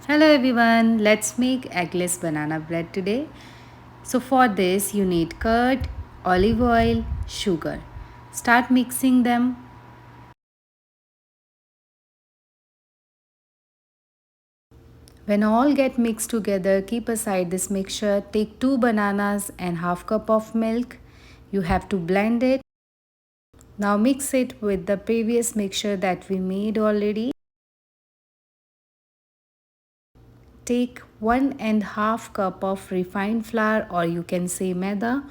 Hello everyone, let's make eggless banana bread today. So for this you need curd, olive oil, sugar. Start mixing them. When all get mixed together, keep aside this mixture. Take 2 bananas and half cup of milk. You have to blend it. Now mix it with the previous mixture that we made already. Take 1.5 cup of refined flour, or you can say maida,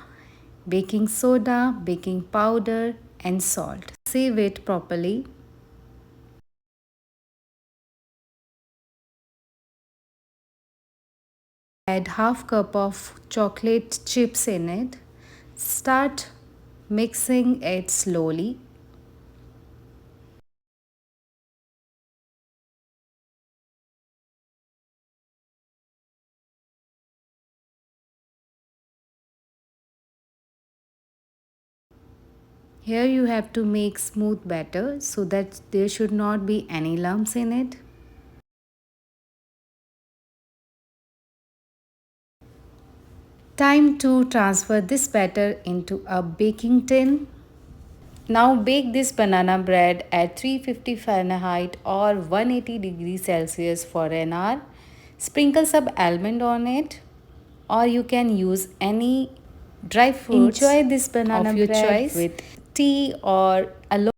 baking soda, baking powder and salt. Sieve it properly. Add half cup of chocolate chips in it. Start mixing it slowly. Here you have to make smooth batter so that there should not be any lumps in it. Time to transfer this batter into a baking tin. Now bake this banana bread at 350 Fahrenheit or 180 degrees Celsius for an hour. Sprinkle some almond on it, or you can use any dry fruits. Enjoy this banana of your bread choice with tea or alone.